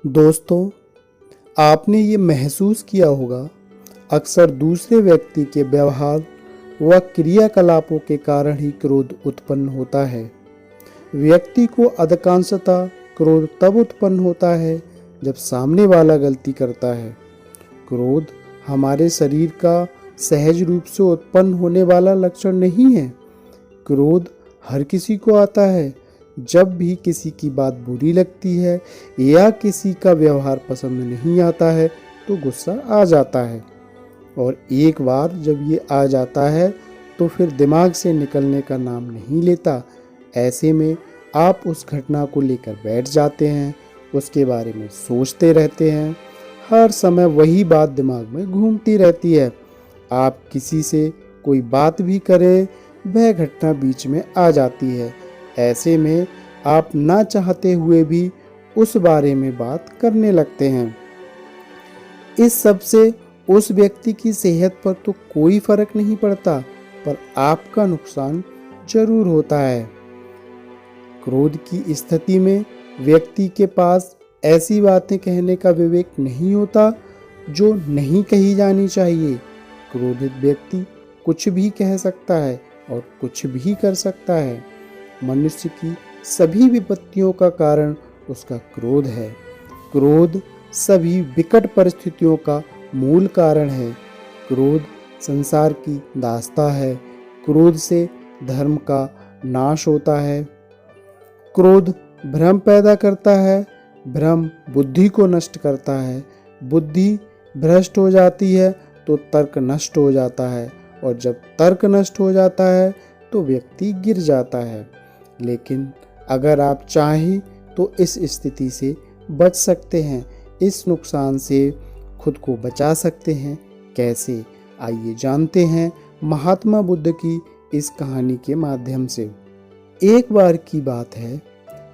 दोस्तों, आपने ये महसूस किया होगा, अक्सर दूसरे व्यक्ति के व्यवहार व क्रियाकलापों के कारण ही क्रोध उत्पन्न होता है। व्यक्ति को अधिकांशतः क्रोध तब उत्पन्न होता है जब सामने वाला गलती करता है। क्रोध हमारे शरीर का सहज रूप से उत्पन्न होने वाला लक्षण नहीं है। क्रोध हर किसी को आता है। जब भी किसी की बात बुरी लगती है या किसी का व्यवहार पसंद नहीं आता है तो गुस्सा आ जाता है, और एक बार जब ये आ जाता है तो फिर दिमाग से निकलने का नाम नहीं लेता। ऐसे में आप उस घटना को लेकर बैठ जाते हैं, उसके बारे में सोचते रहते हैं। हर समय वही बात दिमाग में घूमती रहती है। आप किसी से कोई बात भी करें, वह घटना बीच में आ जाती है। ऐसे में आप ना चाहते हुए भी उस बारे में बात करने लगते हैं। इस सब से उस व्यक्ति की सेहत पर तो कोई फर्क नहीं पड़ता, पर आपका नुकसान जरूर होता है। क्रोध की स्थिति में व्यक्ति के पास ऐसी बातें कहने का विवेक नहीं होता जो नहीं कही जानी चाहिए। क्रोधित व्यक्ति कुछ भी कह सकता है और कुछ भी कर सकता है। मनुष्य की सभी विपत्तियों का कारण उसका क्रोध है। क्रोध सभी विकट परिस्थितियों का मूल कारण है। क्रोध संसार की दास्ता है। क्रोध से धर्म का नाश होता है। क्रोध भ्रम पैदा करता है। भ्रम बुद्धि को नष्ट करता है। बुद्धि भ्रष्ट हो जाती है तो तर्क नष्ट हो जाता है, और जब तर्क नष्ट हो जाता है तो व्यक्ति गिर जाता है। लेकिन अगर आप चाहें तो इस स्थिति से बच सकते हैं, इस नुकसान से खुद को बचा सकते हैं। कैसे? आइए जानते हैं महात्मा बुद्ध की इस कहानी के माध्यम से। एक बार की बात है,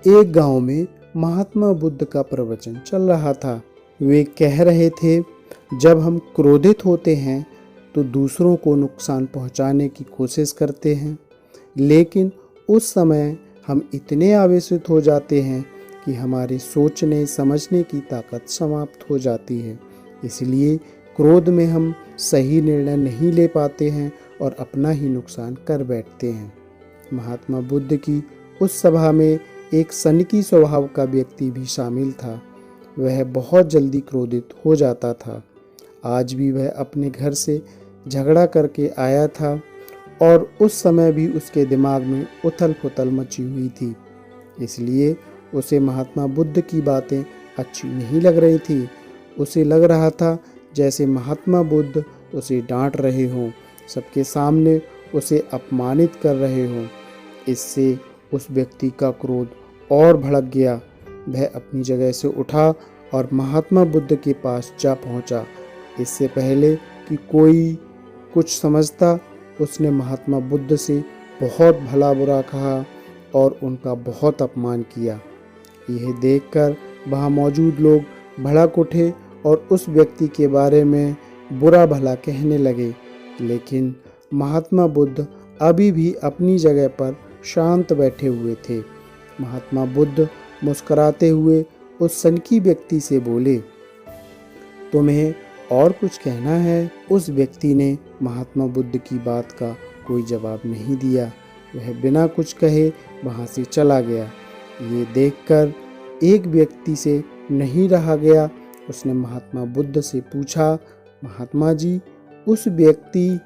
एक गांव में महात्मा बुद्ध का प्रवचन चल रहा था। वे कह रहे थे, जब हम क्रोधित होते हैं तो दूसरों को नुकसान पहुंचाने की कोशिश करते हैं, लेकिन उस समय हम इतने आवेशित हो जाते हैं कि हमारे सोचने समझने की ताकत समाप्त हो जाती है। इसलिए क्रोध में हम सही निर्णय नहीं ले पाते हैं और अपना ही नुकसान कर बैठते हैं। महात्मा बुद्ध की उस सभा में एक सनकी स्वभाव का व्यक्ति भी शामिल था। वह बहुत जल्दी क्रोधित हो जाता था। आज भी वह अपने घर से झगड़ा करके आया था, और उस समय भी उसके दिमाग में उथल पुथल मची हुई थी। इसलिए उसे महात्मा बुद्ध की बातें अच्छी नहीं लग रही थी। उसे लग रहा था जैसे महात्मा बुद्ध उसे डांट रहे हों, सबके सामने उसे अपमानित कर रहे हों। इससे उस व्यक्ति का क्रोध और भड़क गया। वह अपनी जगह से उठा और महात्मा बुद्ध के पास जा पहुंचा। इससे पहले कि कोई कुछ समझता, उसने महात्मा बुद्ध से बहुत भला बुरा कहा और उनका बहुत अपमान किया। यह देखकर वहाँ मौजूद लोग भड़क उठे और उस व्यक्ति के बारे में बुरा भला कहने लगे। लेकिन महात्मा बुद्ध अभी भी अपनी जगह पर शांत बैठे हुए थे। महात्मा बुद्ध मुस्कुराते हुए उस सनकी व्यक्ति से बोले, तुम्हें और कुछ कहना है? उस व्यक्ति ने महात्मा बुद्ध की बात का कोई जवाब नहीं दिया। वह बिना कुछ कहे वहाँ से चला गया। ये देखकर एक व्यक्ति से नहीं रहा गया। उसने महात्मा बुद्ध से पूछा, महात्मा जी, उस व्यक्ति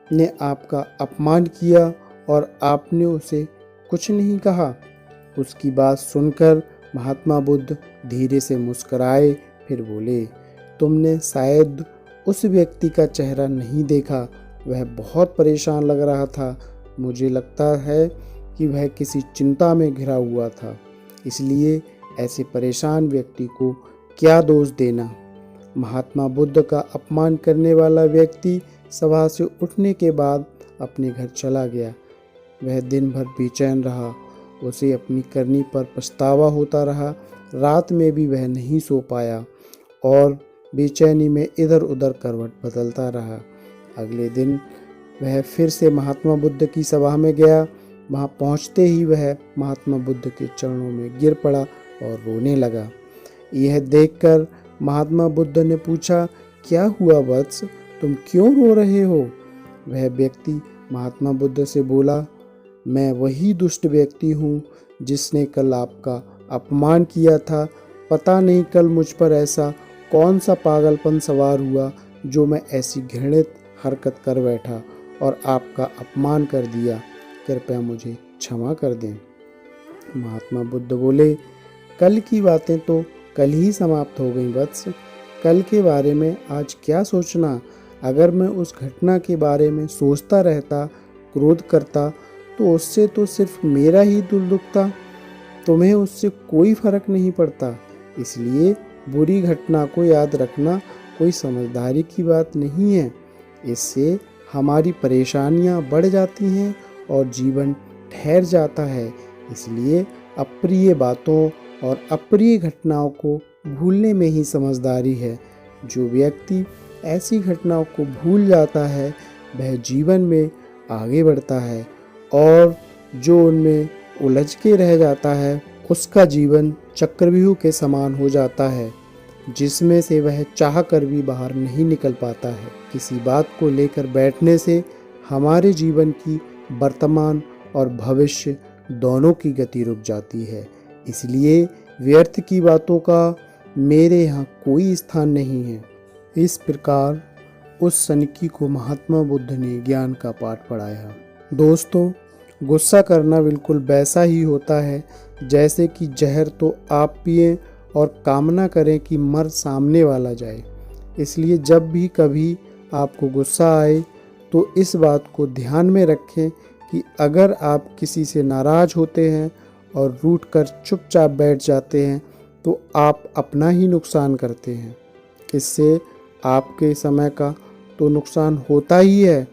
ने आपका अपमान किया और आपने उसे कुछ नहीं कहा। उसकी बात सुनकर महात्मा बुद्ध धीरे से मुस्कुराए, फिर बोले, तुमने शायद उस व्यक्ति का चेहरा नहीं देखा। वह बहुत परेशान लग रहा था। मुझे लगता है कि वह किसी चिंता में घिरा हुआ था। इसलिए ऐसे परेशान व्यक्ति को क्या दोष देना। महात्मा बुद्ध का अपमान करने वाला व्यक्ति सभा से उठने के बाद अपने घर चला गया। वह दिन भर बेचैन रहा। उसे अपनी करनी पर पछतावा होता रहा। रात में भी वह नहीं सो पाया और बेचैनी में इधर उधर करवट बदलता रहा। अगले दिन वह फिर से महात्मा बुद्ध की सभा में गया। वहाँ पहुँचते ही वह महात्मा बुद्ध के चरणों में गिर पड़ा और रोने लगा। यह देखकर महात्मा बुद्ध ने पूछा, क्या हुआ वत्स, तुम क्यों रो रहे हो? वह व्यक्ति महात्मा बुद्ध से बोला, मैं वही दुष्ट व्यक्ति हूँ जिसने कल आपका अपमान किया था। पता नहीं कल मुझ पर ऐसा कौन सा पागलपन सवार हुआ जो मैं ऐसी घृणित हरकत कर बैठा और आपका अपमान कर दिया। कृपया मुझे क्षमा कर दें। महात्मा बुद्ध बोले, कल की बातें तो कल ही समाप्त हो गई वत्स। कल के बारे में आज क्या सोचना? अगर मैं उस घटना के बारे में सोचता रहता, क्रोध करता, तो उससे तो सिर्फ मेरा ही दिल दुखता। तुम्हें उससे कोई फर्क नहीं पड़ता। इसलिए बुरी घटना को याद रखना कोई समझदारी की बात नहीं है। इससे हमारी परेशानियां बढ़ जाती हैं और जीवन ठहर जाता है। इसलिए अप्रिय बातों और अप्रिय घटनाओं को भूलने में ही समझदारी है। जो व्यक्ति ऐसी घटनाओं को भूल जाता है वह जीवन में आगे बढ़ता है, और जो उनमें उलझ के रह जाता है उसका जीवन चक्रव्यूह के समान हो जाता है, जिसमें से वह चाह कर भी बाहर नहीं निकल पाता है। किसी बात को लेकर बैठने से हमारे जीवन की वर्तमान और भविष्य दोनों की गति रुक जाती है। इसलिए व्यर्थ की बातों का मेरे यहाँ कोई स्थान नहीं है। इस प्रकार उस सनकी को महात्मा बुद्ध ने ज्ञान का पाठ पढ़ाया। दोस्तों, गुस्सा करना बिल्कुल वैसा ही होता है जैसे कि जहर तो आप पिए और कामना करें कि मर सामने वाला जाए। इसलिए जब भी कभी आपको गुस्सा आए तो इस बात को ध्यान में रखें कि अगर आप किसी से नाराज़ होते हैं और रूठ कर चुपचाप बैठ जाते हैं तो आप अपना ही नुकसान करते हैं। इससे आपके समय का तो नुकसान होता ही है,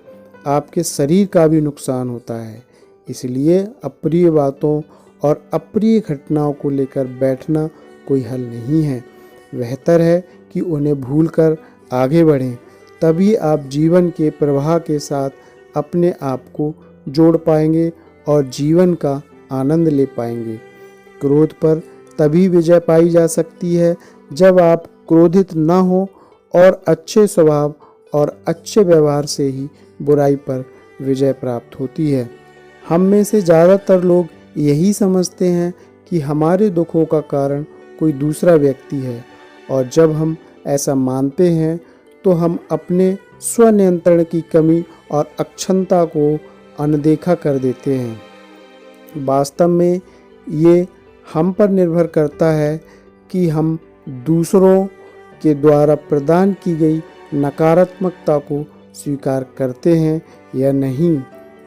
आपके शरीर का भी नुकसान होता है। इसलिए अप्रिय बातों और अप्रिय घटनाओं को लेकर बैठना कोई हल नहीं है। बेहतर है कि उन्हें भूलकर आगे बढ़ें, तभी आप जीवन के प्रवाह के साथ अपने आप को जोड़ पाएंगे और जीवन का आनंद ले पाएंगे। क्रोध पर तभी विजय पाई जा सकती है जब आप क्रोधित न हो और अच्छे स्वभाव और अच्छे व्यवहार से ही बुराई पर विजय प्राप्त होती है। हम में से ज़्यादातर लोग यही समझते हैं कि हमारे दुखों का कारण कोई दूसरा व्यक्ति है, और जब हम ऐसा मानते हैं तो हम अपने स्वनियंत्रण की कमी और अक्षमता को अनदेखा कर देते हैं। वास्तव में ये हम पर निर्भर करता है कि हम दूसरों के द्वारा प्रदान की गई नकारात्मकता को स्वीकार करते हैं या नहीं।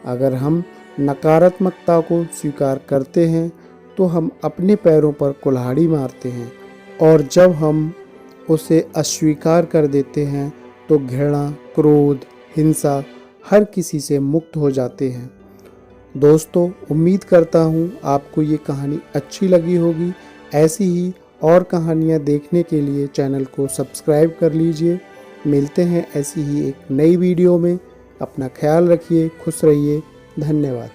अगर हम नकारात्मकता को स्वीकार करते हैं तो हम अपने पैरों पर कुल्हाड़ी मारते हैं, और जब हम उसे अस्वीकार कर देते हैं तो घृणा, क्रोध, हिंसा हर किसी से मुक्त हो जाते हैं। दोस्तों, उम्मीद करता हूँ आपको ये कहानी अच्छी लगी होगी। ऐसी ही और कहानियाँ देखने के लिए चैनल को सब्सक्राइब कर लीजिए। मिलते हैं ऐसी ही एक नई वीडियो में। अपना ख्याल रखिए, खुश रहिए। धन्यवाद।